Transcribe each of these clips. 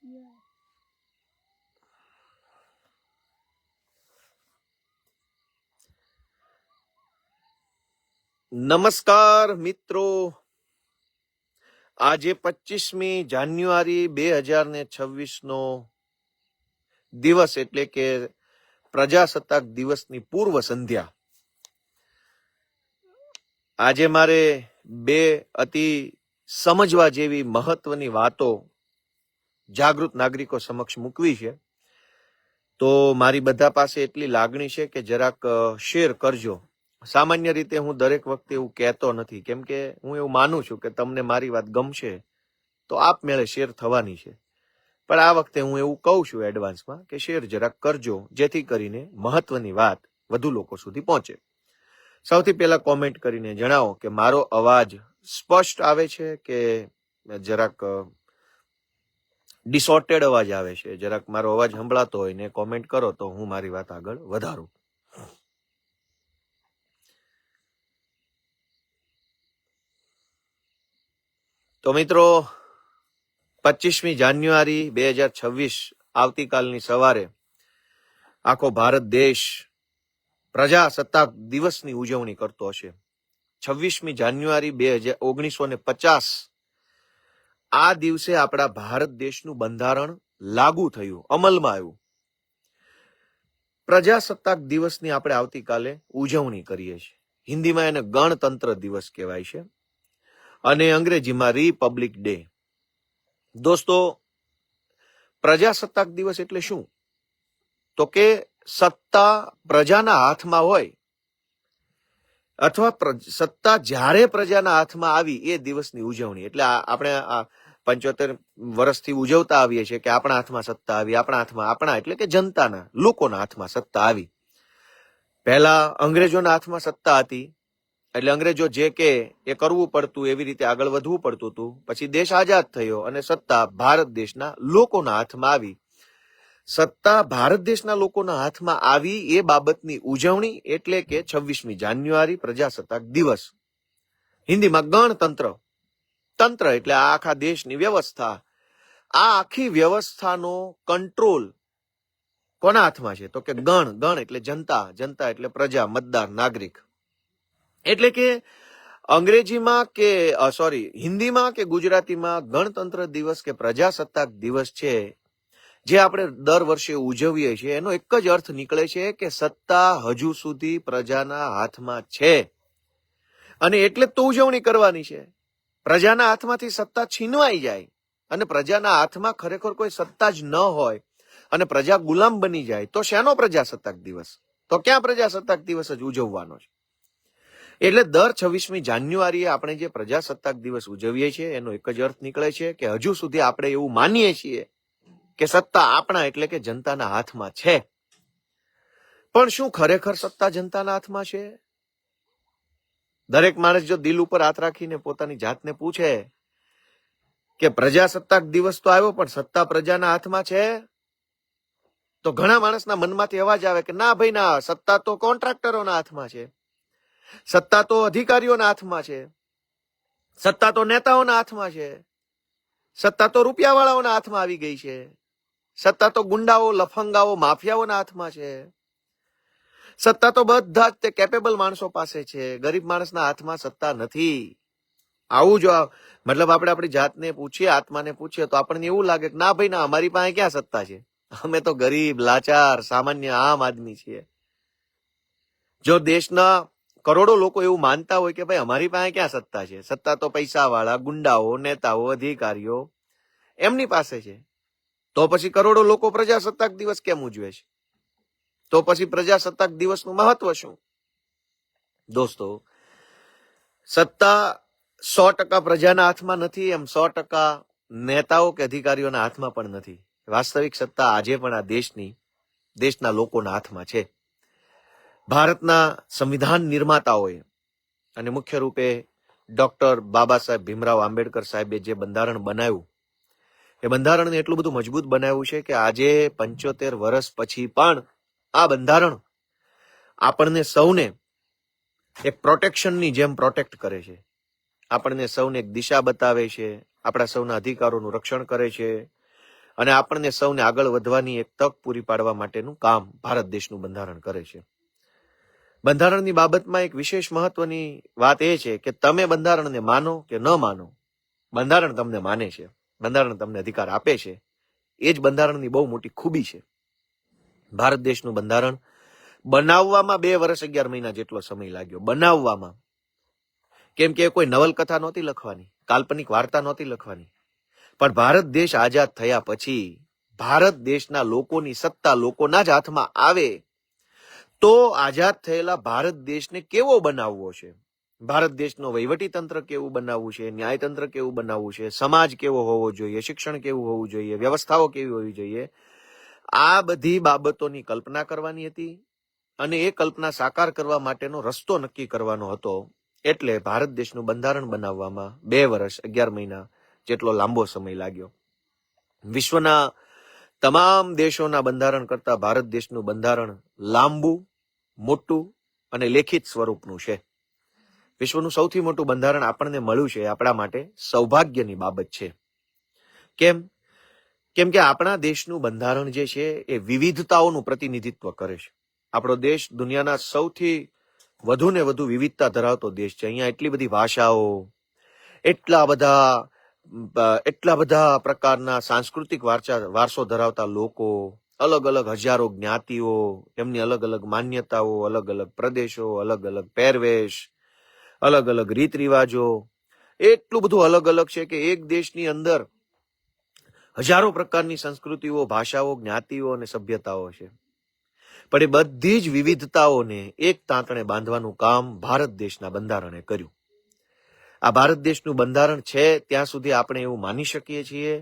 નમસ્કાર મિત્રો, આજે 25મી જાન્યુઆરી 2026 નો દિવસ એટલે કે પ્રજાસત્તાક દિવસની પૂર્વ સંધ્યા. આજે મારે બે અતિ સમજવા જેવી મહત્વની વાતો જાગૃત નાગરિકો સમક્ષ મૂકવી છે. તો મારી બધા પાસે એટલી લાગણી છે કે જરાક શેર કરજો. સામાન્ય રીતે હું દરેક વખતે એવું કહેતો નથી, કેમ કે હું એવું માનું છું કે તમને મારી વાત ગમશે તો આપમેળે શેર થવાની છે. પણ આ વખતે હું એવું કહું છું એડવાન્સમાં કે શેર જરાક કરજો, જેથી કરીને મહત્વની વાત વધુ લોકો સુધી પહોંચે. સૌથી પહેલા કોમેન્ટ કરીને જણાવો કે મારો અવાજ સ્પષ્ટ આવે છે કે જરાક ડિસોર્ટેડ અવાજ આવે છે. જરાક મારો અવાજ સંભળાતો હોય ને કોમેન્ટ કરો તો હું મારી વાત આગળ વધારું. તો મિત્રો, 25મી જાન્યુઆરી 2026 આવતીકાલની સવારે આખો ભારત દેશ પ્રજાસત્તાક દિવસની ઉજવણી કરતો હશે. 26મી જાન્યુઆરી 1950 આ દિવસે આપણા ભારત દેશનું બંધારણ લાગુ થયું, અમલમાં આવ્યું. પ્રજાસત્તાક દિવસની આપણે આવતીકાલે ઉજવણી કરીએ છીએ. હિન્દીમાં એને ગણતંત્ર દિવસ કહેવાય છે અને અંગ્રેજીમાં રિપબ્લિક ડે. દોસ્તો, પ્રજાસત્તાક દિવસ એટલે શું? તો કે સત્તા પ્રજાના હાથમાં હોય અથવા સત્તા જ્યારે પ્રજાના હાથમાં આવી એ દિવસની ઉજવણી. એટલે આપણે 75 વર્ષથી ઉજવતા આવીએ છીએ કે આપણા હાથમાં સત્તા આવી, આપણા હાથમાં, આપણા એટલે કે જનતાના, લોકોના હાથમાં સત્તા આવી. પહેલા અંગ્રેજોના હાથમાં સત્તા હતી, એટલે અંગ્રેજો જે કે એ કરવું પડતું, એવી રીતે આગળ વધવું પડતું હતું. પછી દેશ આઝાદ થયો અને સત્તા ભારત દેશના લોકોના હાથમાં આવી. સત્તા ભારત દેશના લોકોના હાથમાં આવી એ બાબતની ઉજવણી એટલે કે 26મી જાન્યુઆરી પ્રજાસત્તાક દિવસ. હિન્દીમાં ગણતંત્ર. તંત્ર એટલે આ આખા દેશની વ્યવસ્થા. આ આખી વ્યવસ્થાનો કંટ્રોલ કોના હાથમાં છે? તો કે ગણ એટલે જનતા, જનતા એટલે પ્રજા, મતદાર, નાગરિક. એટલે કે અંગ્રેજીમાં કે હિન્દીમાં કે ગુજરાતીમાં ગણતંત્ર દિવસ કે પ્રજાસત્તાક દિવસ છે જે આપણે દર વર્ષે ઉજવીએ છીએ, એનો એક જ અર્થ નીકળે છે કે સત્તા હજુ સુધી પ્રજાના હાથમાં છે અને એટલે તો ઉજવણી કરવાની છે. પ્રજાના હાથમાંથી સત્તા છીનવાઈ જાય અને પ્રજાના હાથમાં ખરેખર કોઈ સત્તા જ ન હોય અને પ્રજા ગુલામ બની જાય તો શેનો પ્રજાસત્તાક દિવસ? તો ક્યાં પ્રજાસત્તાક દિવસ જ ઉજવવાનો છે? એટલે દર 26મી જાન્યુઆરીએ આપણે જે પ્રજાસત્તાક દિવસ ઉજવીએ છીએ એનો એક જ અર્થ નીકળે છે કે હજુ સુધી આપણે એવું માનીએ છીએ કે સત્તા આપણા એટલે કે જનતાના હાથમાં છે. પણ શું ખરેખર સત્તા જનતાના હાથમાં છે? દરેક માણસ જો દિલ ઉપર હાથ રાખીને પોતાની જાતને પૂછે કે પ્રજાસત્તાક દિવસ તો આવ્યો પણ સત્તા પ્રજાના હાથમાં છે, તો ઘણા માણસના મનમાંથી અવાજ આવે કે ના ભાઈ ના, સત્તા તો કોન્ટ્રાક્ટરોના હાથમાં છે, સત્તા તો અધિકારીઓના હાથમાં છે, સત્તા તો નેતાઓના હાથમાં છે, સત્તા તો રૂપિયાવાળાઓના હાથમાં આવી ગઈ છે, સત્તા તો ગુંડાઓ, લફંગાઓ, માફિયાઓના હાથમાં છે, સત્તા તો બધા જ તે કેપેબલ માણસો પાસે છે, ગરીબ માણસના હાથમાં સત્તા નથી. આવું જો મતલબ આપણે આપણી જાતને પૂછીએ, આત્માને પૂછીએ તો આપણને એવું લાગે કે ના ભાઈ ના, અમારી પાસે ક્યાં સત્તા છે, અમે તો ગરીબ, લાચાર, સામાન્ય આમ આદમી છીએ. જો દેશના કરોડો લોકો એવું માનતા હોય કે ભાઈ અમારી પાસે ક્યાં સત્તા છે, સત્તા તો પૈસાવાળા, ગુંડાઓ, નેતાઓ, અધિકારીઓ એમની પાસે છે, તો પછી કરોડો લોકો પ્રજાસત્તાક દિવસ કેમ ઉજવે છે? તો પછી પ્રજાસત્તાક દિવસનું મહત્વ શું? દોસ્તો, સત્તા 100% પ્રજાના હાથમાં નથી, એમ 100% નેતાઓ કે અધિકારીઓના હાથમાં પણ નથી. વાસ્તવિક સત્તા આજે પણ આ દેશના લોકોના હાથમાં છે. ભારતના સંવિધાન નિર્માતાઓએ અને મુખ્ય રૂપે ડોક્ટર બાબા સાહેબ ભીમરાવ આંબેડકર સાહેબે જે બંધારણ બનાવ્યું, એ બંધારણને એટલું બધું મજબૂત બનાવ્યું છે કે આજે 75 વર્ષ પછી પણ આ બંધારણ આપણને સૌને એક પ્રોટેક્શનની જેમ પ્રોટેક્ટ કરે છે. આપણને સૌને એક દિશા બતાવે છે, આપણા સૌના અધિકારોનું રક્ષણ કરે છે અને આપણને સૌને આગળ વધવાની એક તક પૂરી પાડવા માટેનું કામ ભારત દેશનું બંધારણ કરે છે. બંધારણની બાબતમાં એક વિશેષ મહત્વની વાત એ છે કે તમે બંધારણને માનો કે ન માનો, બંધારણ તમને માને છે, બંધારણ તમને અધિકાર આપે છે. એ જ બંધારણની બહુ મોટી ખૂબી છે. ભારત દેશનું બંધારણ બનાવવામાં 2 વર્ષ 11 મહિના જેટલો સમય લાગ્યો, બનાવવામાં. કેમ કે કોઈ નવલકથા નહોતી લખવાની, કાલ્પનિક વાર્તા નહોતી લખવાની. પણ ભારત દેશ આઝાદ થયા પછી ભારત દેશના લોકોની સત્તા લોકોના જ હાથમાં આવે તો આઝાદ થયેલા ભારત દેશને કેવો બનાવવો છે, ભારત દેશનો વહીવટી તંત્ર કેવું બનાવવું છે, ન્યાયતંત્ર કેવું બનાવવું છે, સમાજ કેવો હોવો જોઈએ, શિક્ષણ કેવું હોવું જોઈએ, વ્યવસ્થાઓ કેવી હોવી જોઈએ, આ બધી બાબતોની કલ્પના કરવાની હતી. અને એ કલ્પના સાકાર કરવા માટેનો રસ્તો નક્કી કરવાનો હતો. એટલે ભારત દેશનું બંધારણ બનાવવામાં 2 વર્ષ 11 મહિના જેટલો લાંબો સમય લાગ્યો. વિશ્વના તમામ દેશોના બંધારણ કરતા ભારત દેશનું બંધારણ લાંબુ, મોટું અને લેખિત સ્વરૂપનું છે. વિશ્વનું સૌથી મોટું બંધારણ આપણને મળ્યું છે, આપણા માટે સૌભાગ્યની બાબત છે. કેમ કે આપણા દેશનું બંધારણ જે છે એ વિવિધતાઓનું પ્રતિનિધિત્વ કરે છે. આપણો દેશ દુનિયાના સૌથી વધુ ને વધુ વિવિધતા ધરાવતો દેશ છે. અહીંયા એટલી બધી ભાષાઓ, એટલા બધા પ્રકારના સાંસ્કૃતિક વારસો ધરાવતા લોકો, અલગ અલગ હજારો જ્ઞાતિઓ, એમની અલગ અલગ માન્યતાઓ, અલગ અલગ પ્રદેશો, અલગ અલગ પહેરવેશ, અલગ અલગ રીત રિવાજો, એટલું બધું અલગ અલગ છે કે એક દેશની અંદર હજારો પ્રકારની સંસ્કૃતિઓ, ભાષાઓ, જ્ઞાતિઓ અને સભ્યતાઓ છે. પણ એ બધી જ વિવિધતાઓને એક તાંતણે બાંધવાનું કામ ભારત દેશના બંધારણે કર્યું. આ ભારત દેશનું બંધારણ છે ત્યાં સુધી આપણે એવું માની શકીએ છીએ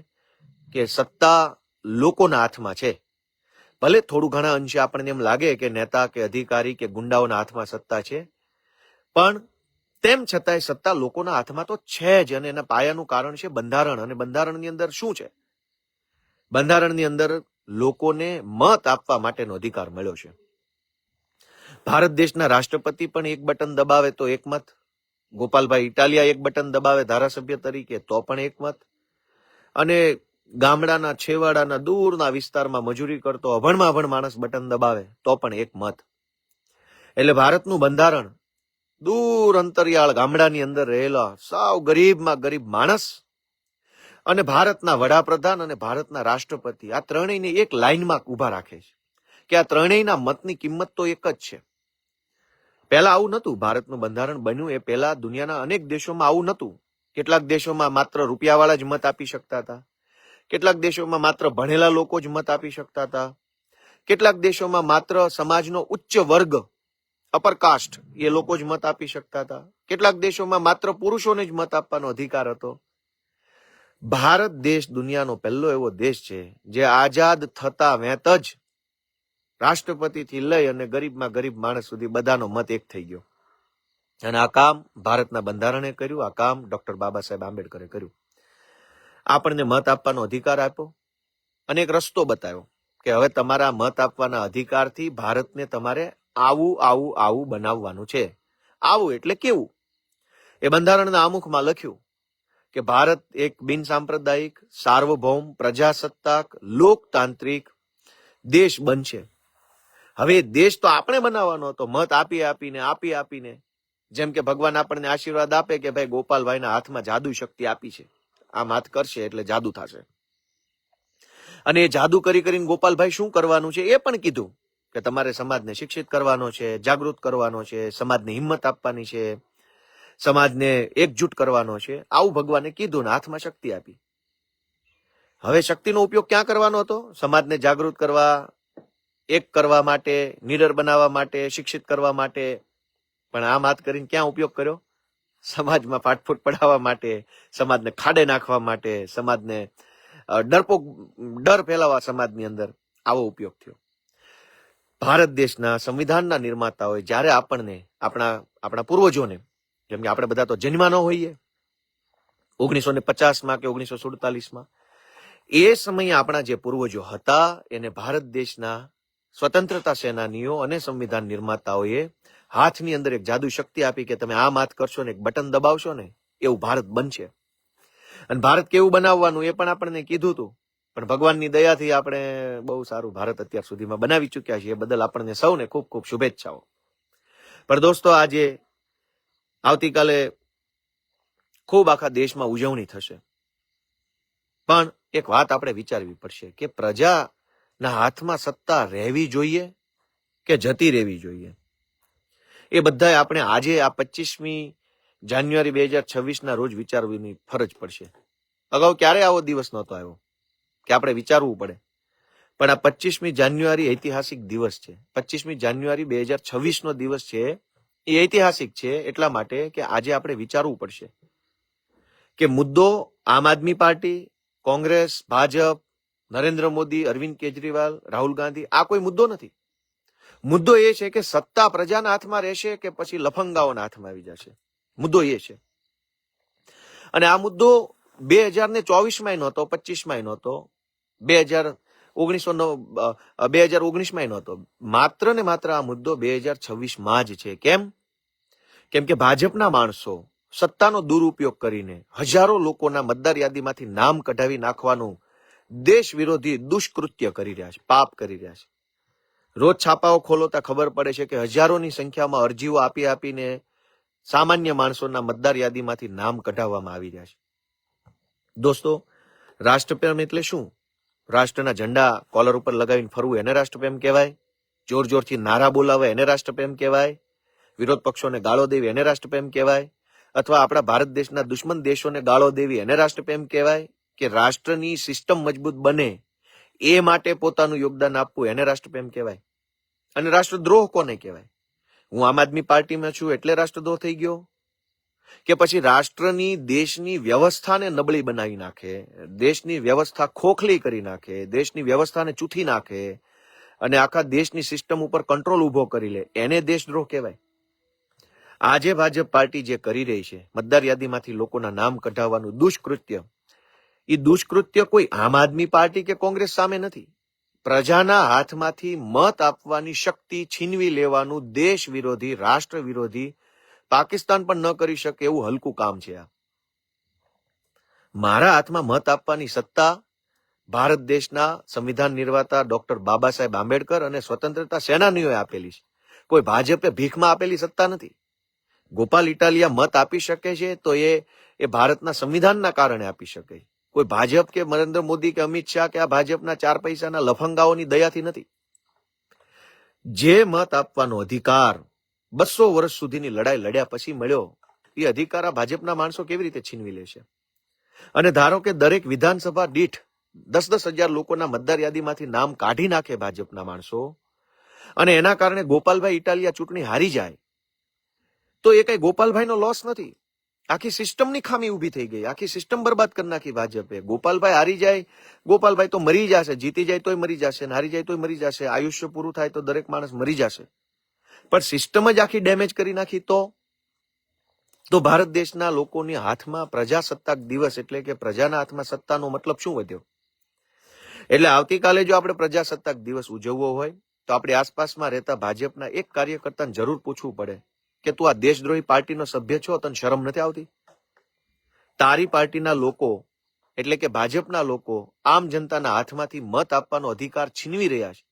કે સત્તા લોકોના હાથમાં છે. ભલે થોડું ઘણા અંશે આપણને એમ લાગે કે નેતા કે અધિકારી કે ગુંડાઓના હાથમાં સત્તા છે, પણ તેમ છતાંય સત્તા લોકોના હાથમાં તો છે જ. અને એના પાયાનું કારણ છે બંધારણ. અને બંધારણની અંદર શું છે? બંધારણની અંદર લોકોને મત આપવા માટેનો અધિકાર મળ્યો છે. ભારત દેશના રાષ્ટ્રપતિ પણ એક બટન દબાવે તો એક મત, ગોપાલભાઈ ઇટાલિયા એક બટન દબાવે ધારાસભ્ય તરીકે તો પણ એક મત, અને ગામડાના છેવાડાના દૂરના વિસ્તારમાં મજૂરી કરતો અભણમાં અભણ માણસ બટન દબાવે તો પણ એક મત. એટલે ભારતનું બંધારણ દૂર અંતરિયાળ ગામડાની અંદર રહેલા સાવ ગરીબમાં ગરીબ માણસ અને ભારતના વડાપ્રધાન અને ભારતના રાષ્ટ્રપતિ, આ ત્રણેયને એક લાઈનમાં ઉભા રાખે છે કે આ ત્રણેયના મતની કિંમત તો એક જ છે. પહેલા આવું નહોતું. ભારતનું બંધારણ બન્યું એ પહેલા દુનિયાના અનેક દેશોમાં આવું નહોતું. કેટલાક દેશોમાં માત્ર રૂપિયાવાળા જ મત આપી શકતા હતા, કેટલાક દેશોમાં માત્ર ભણેલા લોકો જ મત આપી શકતા હતા, કેટલાક દેશોમાં માત્ર સમાજનો ઉચ્ચ વર્ગ, અપર કાસ્ટ, એ લોકો જ મત આપી શકતા હતા, કેટલાક દેશોમાં માત્ર પુરુષોને જ મત આપવાનો અધિકાર હતો. ભારત દેશ દુનિયાનો પહેલો એવો દેશ છે જે આઝાદ થતા વેત જ રાષ્ટ્રપતિથી લઈ અને ગરીબમાં ગરીબ માણસ સુધી બધાનો મત એક થઈ ગયો. અને આ કામ ભારતના બંધારણે કર્યું, આ કામ ડોક્ટર બાબા સાહેબ આંબેડકરે કર્યું. આપણને મત આપવાનો અધિકાર આપ્યો અને એક રસ્તો બતાવ્યો કે હવે તમારા મત આપવાના અધિકારથી ભારતને તમારે આવું બનાવવાનું છે. આવું એટલે કેવું? એ બંધારણના આમુખમાં લખ્યું કે ભારત એક બિન સાંપ્રદાયિક, સાર્વભૌમ, પ્રજાસત્તાક, લોકતાંત્રિક દેશ બનશે. હવે દેશ તો આપણે બનાવવાનો હતો, મત આપીને. જેમ કે ભગવાન આપણને આશીર્વાદ આપે કે ભાઈ ગોપાલભાઈના હાથમાં જાદુ શક્તિ આપી છે, આ માત કરશે એટલે જાદુ થશે. અને એ જાદુ કરીને ગોપાલભાઈ શું કરવાનું છે એ પણ કીધું કે તમારે સમાજને શિક્ષિત કરવાનો છે, જાગૃત કરવાનો છે, સમાજને હિંમત આપવાની છે, સમાજને એકજૂટ કરવાનો છે. આવું ભગવાને કીધું ને હાથમાં શક્તિ આપી. હવે શક્તિનો ઉપયોગ ક્યાં કરવાનો હતો? સમાજને જાગૃત કરવા, એક કરવા માટે, નીડર બનાવવા માટે, શિક્ષિત કરવા માટે. પણ આ વાત કરીને ક્યાં ઉપયોગ કર્યો? સમાજમાં ફાટફૂટ પડાવવા માટે, સમાજને ખાડે નાખવા માટે, સમાજને ડર ફેલાવવા સમાજની અંદર આવો ઉપયોગ થયો. ભારત દેશના સંવિધાનના નિર્માતાઓએ જ્યારે આપણને આપણા પૂર્વજોને, જેમ કે આપણે બધા તો જન્મા ન હોઈએ 1950માં કે 1947માં, એ સમયે આપણા જે પૂર્વજો હતા એને ભારત દેશના સ્વતંત્રતા સેનાનીઓ અને સંવિધાન નિર્માતાઓએ હાથની અંદર એક જાદુ શક્તિ આપી કે તમે આ માત કરશો ને એક બટન દબાવશો ને એવું ભારત બનશે. અને ભારત કેવું બનાવવાનું એ પણ આપણને કીધું હતું પણ ભગવાનની દયાથી આપણે બહુ સારું ભારત અત્યાર સુધીમાં બનાવી ચૂક્યા છીએ. એ બદલ આપણને સૌને ખૂબ ખૂબ શુભેચ્છાઓ. પણ દોસ્તો, આજે આવતીકાલે ખૂબ આખા દેશમાં ઉજવણી થશે, પણ એક વાત આપણે વિચારવી પડશે કે પ્રજાના હાથમાં સત્તા રહેવી જોઈએ કે જતી રહેવી જોઈએ. એ બધાએ આપણે આજે આ 25મી જાન્યુઆરી 2026 રોજ વિચારવાની ફરજ પડશે. અગાઉ ક્યારે આવો દિવસ નહોતો આવ્યો કે આપણે વિચારવું પડે, પણ આ 25મી જાન્યુઆરી ઐતિહાસિક દિવસ છે. 25મી જાન્યુઆરી 2026 દિવસ છે એ ઐતિહાસિક છે એટલા માટે કે આજે આપણે વિચારવું પડશે કે મુદ્દો આમ આદમી પાર્ટી, કોંગ્રેસ, ભાજપ, નરેન્દ્ર મોદી, અરવિંદ કેજરીવાલ, રાહુલ ગાંધી, આ કોઈ મુદ્દો નથી. મુદ્દો એ છે કે સત્તા પ્રજાના હાથમાં રહેશે કે પછી લફંગાઓના હાથમાં આવી જશે. મુદ્દો એ છે. અને આ મુદ્દો 2024માં નહોતો, 25માં નહોતો, 2019માં નહોતો. માત્ર ને માત્ર આ મુદ્દો 2026માં જ છે. કેમ કે ભાજપના માણસો સત્તાનો દુરુપયોગ કરીને હજારો લોકોના મતદાર યાદીમાંથી નામ કઢાવી નાખવાનું દેશ વિરોધી દુષ્કૃત્ય કરી રહ્યા છે, પાપ કરી રહ્યા છે. રોજ છાપાઓ ખોલોતા ખબર પડે છે કે હજારોની સંખ્યામાં અરજીઓ આપીને સામાન્ય માણસોના મતદાર યાદીમાંથી નામ કઢાવવામાં આવી રહ્યા છે. દોસ્તો, રાષ્ટ્રપ્રેમ એટલે શું? રાષ્ટ્રના ઝંડા કોલર ઉપર લગાવીને ફરવું એને રાષ્ટ્રપ્રેમ કહેવાય? જોર જોરથી નારા બોલાવે એને રાષ્ટ્રપ્રેમ કહેવાય? વિરોધ પક્ષોને ગાળો દેવી એને રાષ્ટ્રપ્રેમ કહેવાય? અથવા આપણા ભારત દેશના દુશ્મન દેશોને ગાળો દેવી એને રાષ્ટ્રપ્રેમ કહેવાય? કે રાષ્ટ્રની સિસ્ટમ મજબૂત બને એ માટે પોતાનું યોગદાન આપવું એને રાષ્ટ્રપ્રેમ કહેવાય? અને રાષ્ટ્રદ્રોહ કોને કહેવાય? હું આમ આદમી પાર્ટીમાં છું એટલે રાષ્ટ્રદ્રોહ થઈ ગયો? કે પછી રાષ્ટ્રની, દેશની વ્યવસ્થાને નબળી બનાવી નાખે, દેશની વ્યવસ્થા ખોખલી કરી નાખે, દેશની વ્યવસ્થાને ચૂથી નાખે અને આખા દેશની સિસ્ટમ ઉપર કંટ્રોલ ઉભો કરી લે, એને દેશદ્રોહ કહેવાય? આજે ભાજપ પાર્ટી જે કરી રહી છે, મતદાર યાદીમાંથી લોકોના નામ કઢાવવાનું દુષ્કૃત્ય, એ દુષ્કૃત્ય કોઈ આમ આદમી પાર્ટી કે કોંગ્રેસ સામે નથી. પ્રજાના હાથમાંથી મત આપવાની શક્તિ છીનવી લેવાનું દેશ વિરોધી, રાષ્ટ્ર વિરોધી પાકિસ્તાન પણ ન કરી શકે એવું હલકું કામ છે આ. મારા હાથમાં મત આપવાની સત્તા ભારત દેશના સંવિધાન નિર્માતા ડોક્ટર બાબા સાહેબ આંબેડકર અને સ્વતંત્રતા સેનાનીઓએ આપેલી છે. કોઈ ભાજપે ભીખમાં આપેલી સત્તા નથી. ગોપાલ ઇટાલિયા મત આપી શકે છે તો એ ભારતના સંવિધાનના કારણે આપી શકે. કોઈ ભાજપ કે નરેન્દ્ર મોદી કે અમિત શાહ કે આ ભાજપના 4 પૈસાના લફંગાઓની દયાથી નથી. જે મત આપવાનો અધિકાર 200 વર્ષ સુધીની લડાઈ લડ્યા પછી મળ્યો, એ અધિકાર આ ભાજપના માણસો કેવી રીતે છીનવી લેશે? અને ધારો કે દરેક વિધાનસભા દીઠ 10,000 લોકોના મતદાર યાદીમાંથી નામ કાઢી નાખે ભાજપના માણસો, અને એના કારણે ગોપાલભાઈ ઇટાલિયા ચૂંટણી હારી જાય, તો એ કઈ ગોપાલભાઈનો લોસ નથી. આખી સિસ્ટમની ખામી ઉભી થઈ ગઈ. આખી સિસ્ટમ બરબાદ કરી નાખી ભાજપે. ગોપાલભાઈ હારી જાય, ગોપાલભાઈ તો મરી જશે, જીતી જાય તોય મરી જશે, હારી જાય તોય મરી જશે, આયુષ્ય પૂરું થાય તો દરેક માણસ મરી જશે. પણ સિસ્ટમ જ આખી ડેમેજ કરી નાખી તો ભારત દેશના લોકોની હાથમાં પ્રજાસત્તાક દિવસ એટલે કે પ્રજાના હાથમાં સત્તાનો મતલબ શું વધ્યો? એટલે આવતીકાલે જો આપણે પ્રજાસત્તાક દિવસ ઉજવવો હોય તો આપણી આસપાસમાં રહેતા ભાજપના એક કાર્યકર્તાને જરૂર પૂછવું પડે કે તું આ દેશદ્રોહી પાર્ટીનો સભ્ય છો, તને શરમ નથી આવતી? તારી પાર્ટીના લોકો એટલે કે ભાજપના લોકો આમ જનતાના હાથમાંથી મત આપવાનો અધિકાર છીનવી રહ્યા છે.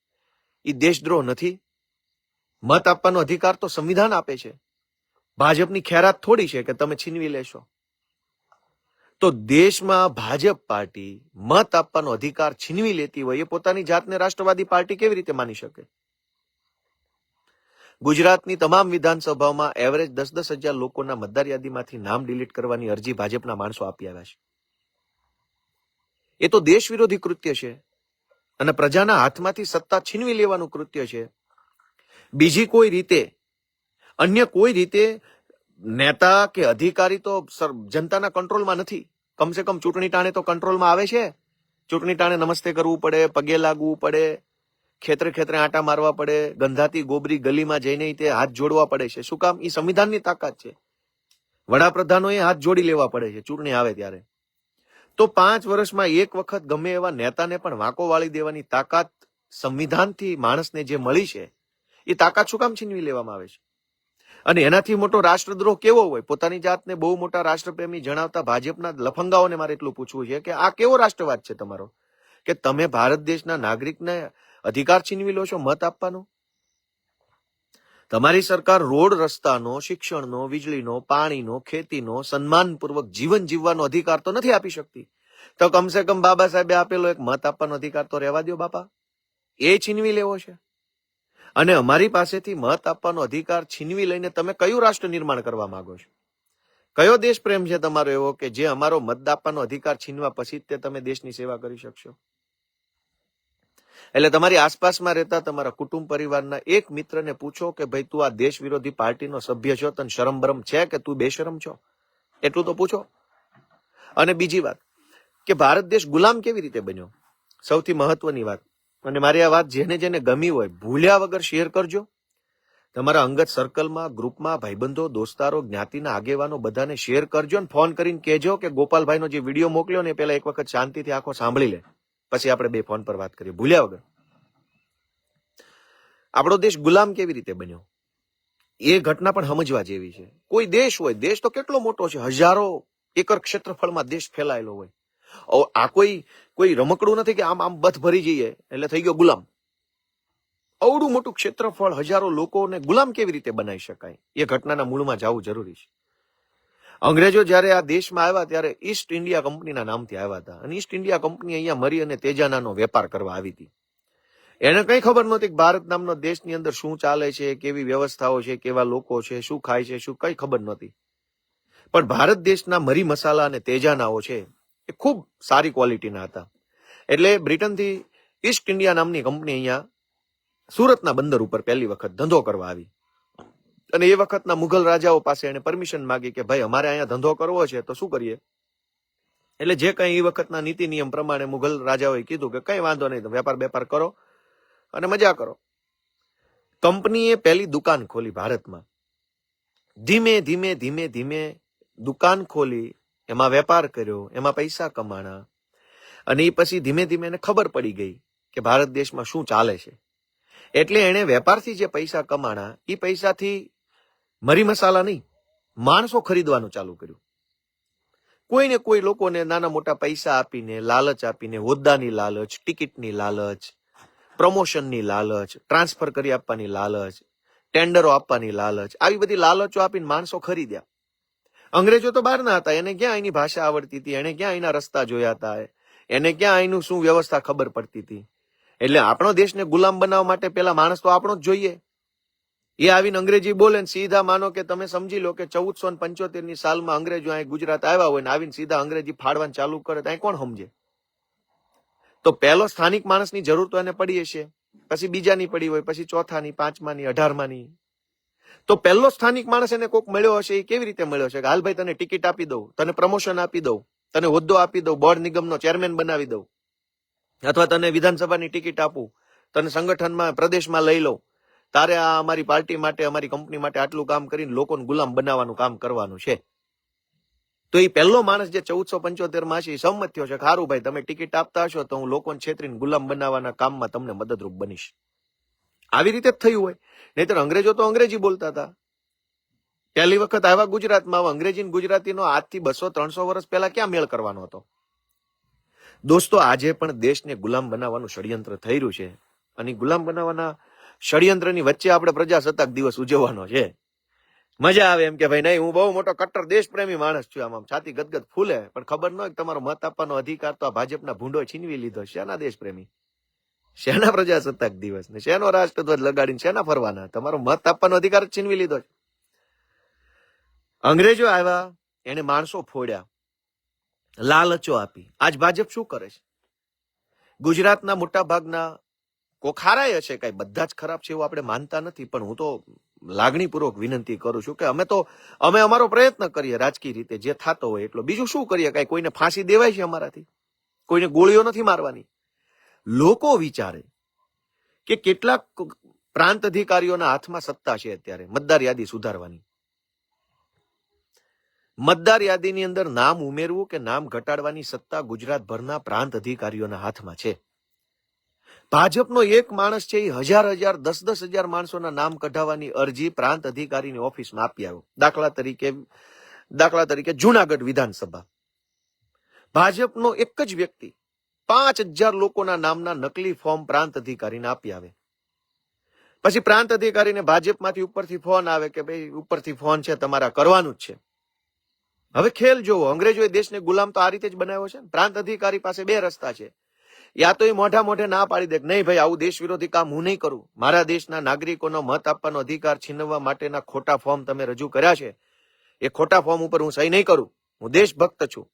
એ દેશદ્રોહ નથી? મત આપવાનો અધિકાર તો સંવિધાન આપે છે. ભાજપની ખેરાત થોડી છે કે તમે છીનવી લેશો. તો દેશમાં ભાજપ પાર્ટી મત આપવાનો અધિકાર છીનવી લેતી હોય, એ પોતાની જાતને રાષ્ટ્રવાદી પાર્ટી કેવી રીતે માની શકે? ગુજરાતની તમામ વિધાનસભાઓમાં એવરેજ 10,000 લોકોના મતદાર યાદીમાંથી નામ ડિલીટ કરવાની અરજી ભાજપના માણસો આપી આવ્યા છે. એ તો દેશ વિરોધી કૃત્ય છે અને પ્રજાના હાથમાંથી સત્તા છીનવી લેવાનું કૃત્ય છે. બીજી કોઈ રીતે, અન્ય કોઈ રીતે નેતા કે અધિકારી તો જનતાના કંટ્રોલમાં નથી. કમસે કમ ચૂંટણી ટાણે તો કંટ્રોલમાં આવે છે. ચૂંટણી ટાણે નમસ્તે કરવું પડે, પગે લાગવું પડે, ખેતરે ખેતરે આંટા મારવા પડે, ગંધાતી ગોબરી ગલીમાં જઈને તે હાથ જોડવા પડે છે. શું કામ? એ સંવિધાનની તાકાત છે. વડાપ્રધાનોએ હાથ જોડી લેવા પડે છે ચૂંટણી આવે ત્યારે. તો 5 વર્ષમાં એક વખત ગમે એવા નેતાને પણ વાંકો વાળી દેવાની તાકાત સંવિધાનથી માણસને જે મળી છે, એ તાકાત શું કામ છીનવી લેવામાં આવે છે? અને એનાથી મોટો રાષ્ટ્રદ્રોહ કેવો હોય? પોતાની જાતને બહુ મોટા રાષ્ટ્રપ્રેમી જણાવતા ભાજપના લફંગાઓને મારે એટલું પૂછવું છે કે આ કેવો રાષ્ટ્રવાદ છે તમારો કે તમે ભારત દેશના નાગરિકને અધિકાર છીનવી લો છો મત આપવાનો? તમારી સરકાર રોડ રસ્તાનો, શિક્ષણનો, વીજળીનો, પાણીનો, ખેતીનો, સન્માનપૂર્વક જીવન જીવવાનો અધિકાર તો નથી આપી શકતી. તો કમસે કમ બાબા સાહેબે આપેલો એક મત આપવાનો અધિકાર તો રહેવા દો બાપા. એ છીનવી લેવો છે? અને અમારી પાસેથી મત આપવાનો અધિકાર છીનવી લઈને તમે કયું રાષ્ટ્ર નિર્માણ કરવા માંગો છો? કયો દેશ પ્રેમ છે તમારો એવો કે જે અમારો મત આપવાનો અધિકાર છીનવા પછી તે તમે દેશની સેવા કરી શકશો? એટલે તમારી આસપાસમાં રહેતા તમારા કુટુંબ પરિવારના એક મિત્રને પૂછો કે ભાઈ તું આ દેશ વિરોધી પાર્ટીનો સભ્ય છો, તને શરમ બરમ છે કે તું બેશરમ છો? એટલું તો પૂછો. અને બીજી વાત કે ભારત દેશ ગુલામ કેવી રીતે બન્યો? સૌથી મહત્વની વાત, અને મારી આ વાત જેને જેને ગમી હોય ભૂલ્યા વગર શેર કરજો. તમારા અંગત સર્કલમાં, ગ્રુપમાં, ભાઈબંધો, દોસ્તારો, જ્ઞાતિના આગેવાનો બધાને શેર કરજો અને ફોન કરીને કહેજો કે ગોપાલભાઈનો જે વિડીયો મોકલ્યો ને પેલા એક વખત શાંતિથી આખો સાંભળી લે, પછી આપણે બે ફોન પર વાત કરીએ. ભૂલ્યા વગર. આપણો દેશ ગુલામ કેવી રીતે બન્યો એ ઘટના પણ સમજવા જેવી છે. કોઈ દેશ હોય, દેશ તો કેટલો મોટો છે, હજારો એકર ક્ષેત્રફળમાં દેશ ફેલાયેલો હોય. આ કોઈ રમકડું નથી કે આમ આમ બથ ભરી જઈએ એટલે થઈ ગયો ગુલામ. અવડું મોટું ક્ષેત્રફળ, હજારો લોકોને ગુલામ કેવી રીતે બનાવી શકાય? એ ઘટનાના મૂળમાં જવું જરૂરી છે. અંગ્રેજો જયારે આ દેશમાં આવ્યા ત્યારે ઈસ્ટ ઇન્ડિયા કંપનીના નામથી આવ્યા હતા, અને ઈસ્ટ ઇન્ડિયા કંપની અહીંયા મરી અને તેજાનાનો વેપાર કરવા આવી હતી. એને કઈ ખબર નહોતી કે ભારત નામનો દેશની અંદર શું ચાલે છે, કેવી વ્યવસ્થાઓ છે, કેવા લોકો છે, શું ખાય છે, શું કઈ ખબર નહોતી. પણ ભારત દેશના મરી મસાલા અને તેજાનાઓ છે એ ખૂબ સારી ક્વોલિટીના હતા. એટલે બ્રિટનથી ઈસ્ટ ઇન્ડિયા નામની કંપની અહીંયા સુરતના બંદર ઉપર પહેલી વખત ધંધો કરવા આવી. અને એ વખતના મુઘલ રાજાઓ પાસે એને પરમિશન માંગી કે ભાઈ અમારે અહીંયા ધંધો કરવો છે તો શું કરીએ? એટલે જે કઈ એ વખતના નીતિ નિયમ પ્રમાણે મુઘલ રાજાઓએ કીધું કે કઈ વાંધો નહીં, વેપાર કરો અને મજા કરો. કંપનીએ પહેલી દુકાન ખોલી ભારતમાં. ધીમે ધીમે ધીમે ધીમે દુકાન ખોલી, એમાં વેપાર કર્યો, એમાં પૈસા કમાણા, અને એ પછી ધીમે ધીમે એને ખબર પડી ગઈ કે ભારત દેશમાં શું ચાલે છે. એટલે એણે વેપારથી જે પૈસા કમાણા એ પૈસાથી મરી મસાલા નહીં, માણસો ખરીદવાનું ચાલુ કર્યું. કોઈને કોઈ લોકોને નાના મોટા પૈસા આપીને, લાલચ આપીને, હોદ્દાની લાલચ, ટિકિટની લાલચ, પ્રમોશનની લાલચ, ટ્રાન્સફર કરી આપવાની લાલચ, ટેન્ડરો આપવાની લાલચ, આવી બધી લાલચો આપીને માણસો ખરીદ્યા. અંગ્રેજો તો બહારના હતા, એને ક્યાં એની ભાષા આવડતી હતી, એને ક્યાં એના રસ્તા જોયા હતા, એને ક્યાં એનું શું વ્યવસ્થા ખબર પડતી હતી. એટલે આપણો દેશને ગુલામ બનાવવા માટે પેલા માણસ તો આપણો જ જોઈએ. એ આવીને અંગ્રેજી બોલે ને સીધા માનો કે તમે સમજી લો કે 1475 સાલમાં અંગ્રેજો અહીં ગુજરાત આવ્યા હોય ને આવીને સીધા અંગ્રેજી ફાડવાનું ચાલુ કરે તો અહીં કોણ સમજે? તો પહેલો સ્થાનિક માણસની જરૂર તો એને પડી હશે, પછી બીજાની પડી હોય, પછી ચોથાની, પાંચમાની, 18માની. તો પહેલો સ્થાનિક માણસ એને કોક મળ્યો હશે. એ કેવી રીતે મળ્યો છે? હાલ ભાઈ તને ટિકિટ આપી દઉં, તને પ્રમોશન આપી દઉં, તને હોદ્દો આપી દઉં, બોર્ડ નિગમનો ચેરમેન બનાવી દઉં, અથવા તને વિધાનસભાની ટિકિટ આપું, તને સંગઠનમાં, પ્રદેશમાં લઈ લઉં, તારે આ અમારી પાર્ટી માટે, અમારી કંપની માટે આટલું કામ કરીને લોકોને ગુલામ બનાવવાનું કામ કરવાનું છે. તો એ પહેલો માણસ જે 1475માં છે એ સંમત થયો છે કે સારું ભાઈ તમે ટિકિટ આપતા હશો તો હું લોકોને છેતરીને ગુલામ બનાવવાના કામમાં તમને મદદરૂપ બનીશ. આવી રીતે જ થયું હોય. નહીતર અંગ્રેજો તો અંગ્રેજી બોલતા હતા. પહેલી વખત આવ્યા ગુજરાતમાં, અંગ્રેજી ગુજરાતીનો આજથી 200-300 વર્ષ પહેલા ક્યાં મેળ કરવાનો હતો? દોસ્તો, આજે પણ દેશને ગુલામ બનાવવાનું ષડયંત્ર થઈ રહ્યું છે, અને ગુલામ બનાવવાના ષડયંત્રની વચ્ચે આપણે પ્રજાસત્તાક દિવસ ઉજવવાનો છે. મજા આવે એમ કે ભાઈ નહીં, હું બહુ મોટો કટ્ટર દેશપ્રેમી માણસ છું, આમ છાતી ગદગદ ફૂલે, પણ ખબર ન હોય કે તમારો મત આપવાનો અધિકાર તો આ ભાજપના ભૂંડો છીનવી લીધો. શેના દેશપ્રેમી, શેના પ્રજાસત્તાક દિવસ ને શેનો રાષ્ટ્રધ્વજ લગાડીને શેના ફરવાના? તમારો મત આપવાનો અધિકાર જ છીનવી લીધો છે. અંગ્રેજો આવ્યા, એને માણસો ફોડ્યા, લાલચો આપી. આજ ભાજપ શું કરે છે? ગુજરાતના મોટા ભાગના કોખારાય હશે, કઈ બધા જ ખરાબ છે એવું આપણે માનતા નથી, પણ હું તો લાગણીપૂર્વક વિનંતી કરું છું કે અમે અમારો પ્રયત્ન કરીએ રાજકીય રીતે જે થતો હોય એટલો. બીજું શું કરીએ? કઈ કોઈને ફાંસી દેવાય છે અમારાથી? કોઈને ગોળીઓ નથી મારવાની. લોકો વિચારે કે કેટલાક પ્રાંત અધિકારીઓના હાથમાં સત્તા છે અત્યારે મતદાર યાદી સુધારવાની. મતદાર યાદીની અંદર નામ ઉમેરવું કે નામ ઘટાડવાની સત્તા ગુજરાતભરના પ્રાંત અધિકારીઓના હાથમાં છે. ભાજપનો એક માણસ છે એ 1000, 10,000 માણસોના નામ કઢાવવાની અરજી પ્રાંત અધિકારીની ઓફિસમાં આપી આવ્યો. દાખલા તરીકે જુનાગઢ વિધાનસભા, ભાજપનો એક જ વ્યક્તિ 5,000 લોકોના નામના નકલી ફોર્મ પ્રાંત અધિકારીને આપી આવે. પછી પ્રાંત અધિકારીને ભાજપમાંથી ઉપરથી ફોન આવે કે ભાઈ ઉપરથી ફોન છે, તમારા કરવાનું જ છે. હવે ખેલ જોવો, અંગ્રેજોએ દેશને ગુલામ તો આ રીતે જ બનાવ્યો છે. પ્રાંત અધિકારી પાસે બે રસ્તા છે. યા તો એ મોઢા મોઢે ના પાડી દે કે નહીં ભાઈ, આવું દેશ વિરોધી કામ હું નહીં કરું, મારા દેશના નાગરિકોનો મત આપવાનો અધિકાર છીનવવા માટેના ખોટા ફોર્મ તમે રજૂ કર્યા છે, એ ખોટા ફોર્મ ઉપર હું સહી નહીં કરું, હું દેશભક્ત છું.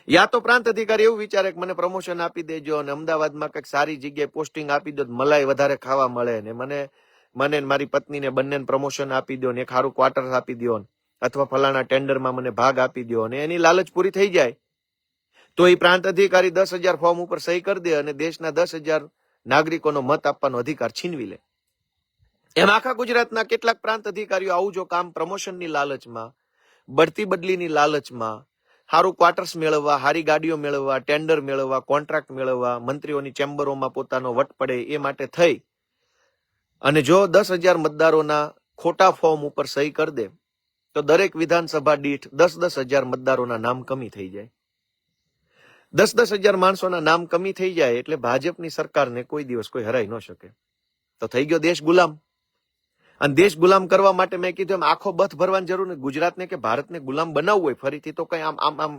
યા તો પ્રાંત અધિકારી એવું વિચારે કે મને પ્રમોશન આપી દેજો અને અમદાવાદમાં કંઈક સારી જગ્યાએ પોસ્ટિંગ આપી દો, મલાઈ વધારે ખાવા મળે ને મને મારી પત્નીને બંનેને પ્રમોશન આપી દો ને એક સારું ક્વાર્ટર્સ આપી દો, અથવા ફલાણા ટેન્ડરમાં મને ભાગ આપી દો, અને એની લાલચ પૂરી થઈ જાય તો એ પ્રાંત અધિકારી 10,000 ફોર્મ ઉપર સહી કરી દે અને દેશના 10,000 નાગરિકોનો મત આપવાનો અધિકાર છીનવી લે. એમ આખા ગુજરાતના કેટલાક પ્રાંત અધિકારીઓ આવું જો કામ પ્રમોશનની લાલચમાં, બઢતી બદલીની લાલચમાં, સારું ક્વાર્ટર્સ મેળવવા, સારી ગાડીઓ મેળવવા, ટેન્ડર મેળવવા, કોન્ટ્રાક્ટ મેળવવા, મંત્રીઓની ચેમ્બરોમાં પોતાનો વટ પડે એ માટે થઈ અને જો 10,000 મતદારોના ખોટા ફોર્મ ઉપર સહી કરી દે તો દરેક વિધાનસભા દીઠ 10,000 મતદારોના નામ કમી થઈ જાય. 10,000 માણસોના નામ કમી થઈ જાય એટલે ભાજપની સરકારને કોઈ દિવસ કોઈ હરાઈ ન શકે. તો થઈ ગયો દેશ ગુલામ. અને દેશ ગુલામ કરવા માટે મેં કીધું એમ આખો બથ ભરવાની જરૂર નથી. ગુજરાતને કે ભારતને ગુલામ બનાવવું હોય ફરીથી તો કઈ આમ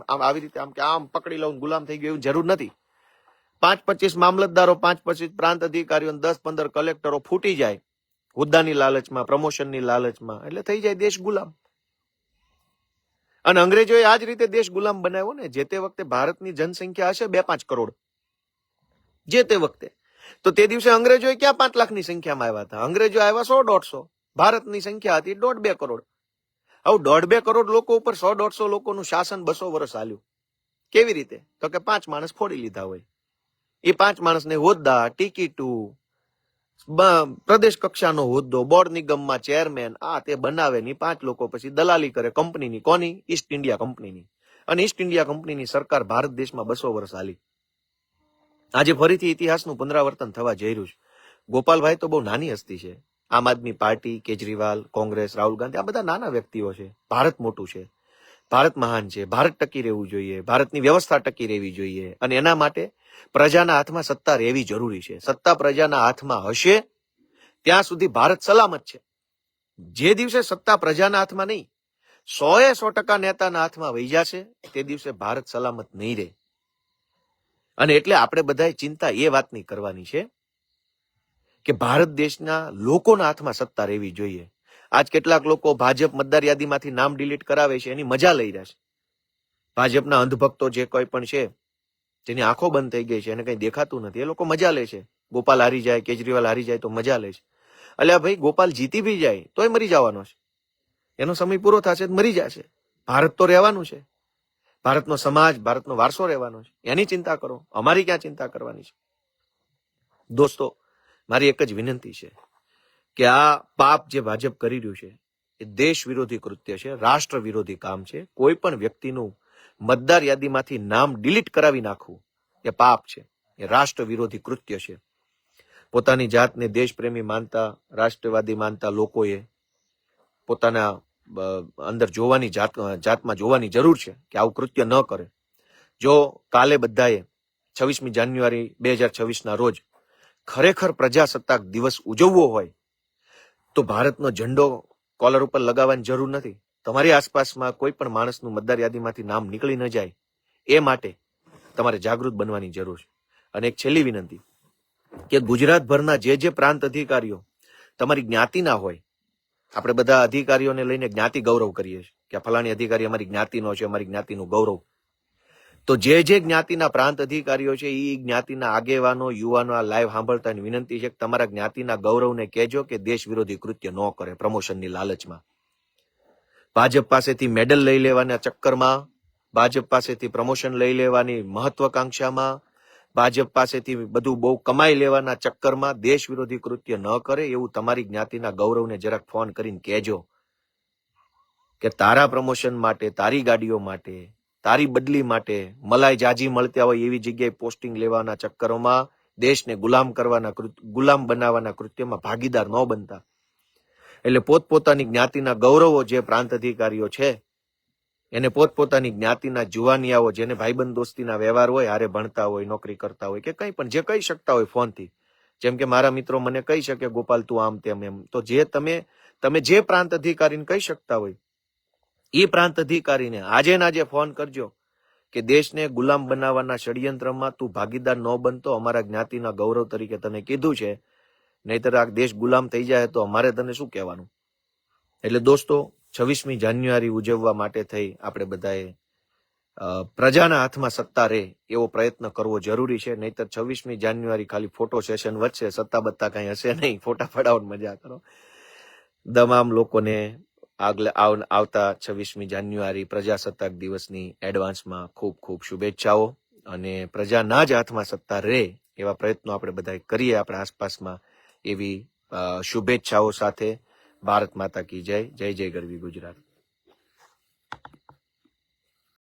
આવી રીતે આમ કે આમ પકડી લઉં ગુલામ થઈ ગયું એવું જરૂર નથી. 5-25 મામલતદારો, 5-25 પ્રાંત અધિકારીઓ, 10-15 કલેક્ટરો ફૂટી જાય હોદ્દાની લાલચમાં, પ્રમોશનની લાલચમાં, એટલે થઈ જાય દેશ ગુલામ. અને અંગ્રેજોએ આ જ રીતે દેશ ગુલામ બનાવ્યો ને. જે તે વખતે ભારતની જનસંખ્યા હશે 2-5 કરોડ જે તે વખતે, તો તે દિવસે અંગ્રેજોએ ક્યાં 5 લાખની સંખ્યામાં આવ્યા હતા? અંગ્રેજો આવ્યા 100-150. ભારતની સંખ્યા હતી 1.5-2 કરોડ. હવે 1.5-2 કરોડ લોકો ઉપર 100-150 લોકોનું શાસન 200 વર્ષ હાલ્યું. કેવી રીતે? તો કે 5 માણસ ફોડી લીધા હોય. એ 5 માણસને હોદ્દા, ટિકિટું, પ્રદેશ કક્ષાનો હોદ્દો, બોર્ડ નિગમમાં ચેરમેન, આ તે બનાવે ની 5 લોકો પછી દલાલી કરે કંપનીની. કોની? ઈસ્ટ ઇન્ડિયા કંપનીની. અને ઈસ્ટ ઇન્ડિયા કંપનીની સરકાર ભારત દેશમાં 200 વર્ષ હાલી. આજે ફરીથી ઇતિહાસનું પુનરાવર્તન થવા જઈ રહ્યું છે. ગોપાલભાઈ તો બહુ નાની હસ્તી છે. આમ આદમી પાર્ટી, કેજરીવાલ, કોંગ્રેસ, રાહુલ ગાંધી, આ બધા નાના વ્યક્તિઓ છે. ભારત મોટું છે, ભારત મહાન છે, ભારત ટકી રહેવું જોઈએ, ભારતની વ્યવસ્થા ટકી રહેવી જોઈએ, અને એના માટે પ્રજાના હાથમાં સત્તા રહેવી જરૂરી છે. સત્તા પ્રજાના હાથમાં હશે ત્યાં સુધી ભારત સલામત છે. જે દિવસે સત્તા પ્રજાના હાથમાં નહીં, 100% નેતાના હાથમાં વહી જશે તે દિવસે ભારત સલામત નહીં રહે. અને એટલે આપણે બધાએ ચિંતા એ વાતની કરવાની છે કે ભારત દેશના લોકોના હાથમાં સત્તા રહેવી જોઈએ. આજ કેટલાક લોકો ભાજપ મતદાર યાદીમાંથી નામ ડિલીટ કરાવે છે, એની મજા લઈ રહ્યા છે. ભાજપના અંધભક્તો જે કોઈ પણ છે, જેની આંખો બંધ થઈ ગઈ છે, એને કઈ દેખાતું નથી, એ લોકો મજા લે છે. ગોપાલ હારી જાય, કેજરીવાલ હારી જાય તો મજા લે છે. અલ્યા ભાઈ, ગોપાલ જીતી બી જાય તોય મરી જવાનો છે. એનો સમય પૂરો થશે મરી જશે. ભારત તો રહેવાનું છે. ભારતનો સમાજ, ભારતનો વારસો રહેવાનો છે. એની ચિંતા કરો, અમારી ક્યાં ચિંતા કરવાની છે? દોસ્તો, મારી એક જ વિનંતી છે કે આ પાપ જે ભાજપ કરી રહ્યું છે એ દેશ વિરોધી કૃત્ય છે, રાષ્ટ્ર વિરોધી કામ છે. કોઈ પણ વ્યક્તિનું મતદાર યાદીમાંથી નામ ડિલીટ કરાવી નાખવું એ પાપ છે, એ રાષ્ટ્ર વિરોધી કૃત્ય છે. પોતાની જાતને દેશપ્રેમી માનતા, રાષ્ટ્રવાદી માનતા લોકોએ પોતાના અંદર જોવાની જાતમાં જોવાની જરૂર છે કે આવું કૃત્ય ન કરે. જો કાલે બધાએ 26મી જાન્યુઆરી 2026ના રોજ ખરેખર પ્રજાસત્તાક દિવસ ઉજવવો હોય તો ભારતનો ઝંડો કોલર ઉપર લગાવવાની જરૂર નથી. તમારી આસપાસમાં કોઈ પણ માણસનું મતદાર યાદીમાંથી નામ નીકળી ન જાય એ માટે તમારે જાગૃત બનવાની જરૂર છે. અને એક છેલ્લી વિનંતી કે ગુજરાતભરના જે પ્રાંત અધિકારીઓ તમારી જ્ઞાતિના હોય, આપણે બધા અધિકારીઓને લઈને જ્ઞાતિ ગૌરવ કરીએ છીએ કે ફલાણી અધિકારી અમારી જ્ઞાતિનો છે, અમારી જ્ઞાતિનું ગૌરવ. તો જે જ્ઞાતિના પ્રાંત અધિકારીઓ છે એ જ્ઞાતિના આગેવાનો, યુવાનો આ લાઈવ સાંભળતાની વિનંતી છે કે તમારા જ્ઞાતિના ગૌરવને કહેજો કે દેશ વિરોધી કૃત્ય ન કરે પ્રમોશનની લાલચમાં. ભાજપ પાસેથી મેડલ લઈ લેવાના ચક્કરમાં, ભાજપ પાસેથી પ્રમોશન લઈ લેવાની મહત્વાકાંક્ષામાં, ભાજપ પાસેથી બધું બહુ કમાઈ લેવાના ચક્કરમાં દેશ વિરોધી કૃત્ય ન કરે એવું તમારી જ્ઞાતિના ગૌરવને જરાક ફોન કરીને કહેજો કે તારા પ્રમોશન માટે, તારી ગાડીઓ માટે, તારી બદલી માટે મલાઈ જાજી મળતા હોય એવી જગ્યાએ પોસ્ટિંગ લેવાના ચક્કરોમાં દેશને ગુલામ બનાવવાના કૃત્યમાં ભાગીદાર ન બનતા. એટલે પોતપોતાની જ્ઞાતિના ગૌરવો જે પ્રાંત અધિકારીઓ છે એને પોતપોતાની જ્ઞાતિના જુવાનિયાઓ જેને ભાઈબંધ દોસ્તીના વ્યવહાર હોય, હારે ભણતા હોય, નોકરી કરતા હોય કે કંઈ પણ જે કહી શકતા હોય ફોનથી, જેમ કે મારા મિત્રો મને કહી શકે ગોપાલ તું આમ તેમ એમ, તો જે તમે જે પ્રાંત અધિકારીને કહી શકતા હોય એ પ્રાંત અધિકારીને આજે ને આજે ફોન કરજો કે દેશને ગુલામ બનાવવાના ષડયંત્રમાં તું ભાગીદાર ન બનતો, અમારા જ્ઞાતિના ગૌરવ તરીકે તને કીધું છે, નહીતર આ દેશ ગુલામ થઈ જાય તો અમારે તને શું કહેવાનું. એટલે દોસ્તો 26મી જાન્યુઆરી ઉજવવા માટે થઈ આપણે બધાએ પ્રજાના હાથમાં સત્તા રહે એવો પ્રયત્ન કરવો જરૂરી છે. નહીતર 26મી જાન્યુઆરી ખાલી ફોટો સેશન વધશે, સત્તા બત્તા કઈ હશે નહીં, ફોટા પડાવવાની મજા કરો. તમામ લોકોને આવતા 26મી જાન્યુઆરી પ્રજાસત્તાક દિવસની એડવાન્સમાં ખૂબ ખૂબ શુભેચ્છાઓ, અને પ્રજાના જ હાથમાં સત્તા રહે એવા પ્રયત્નો આપણે બધા કરીએ આપણા આસપાસમાં, એવી શુભેચ્છાઓ સાથે ભારત માતા કી જય. જય જય ગરવી ગુજરાત.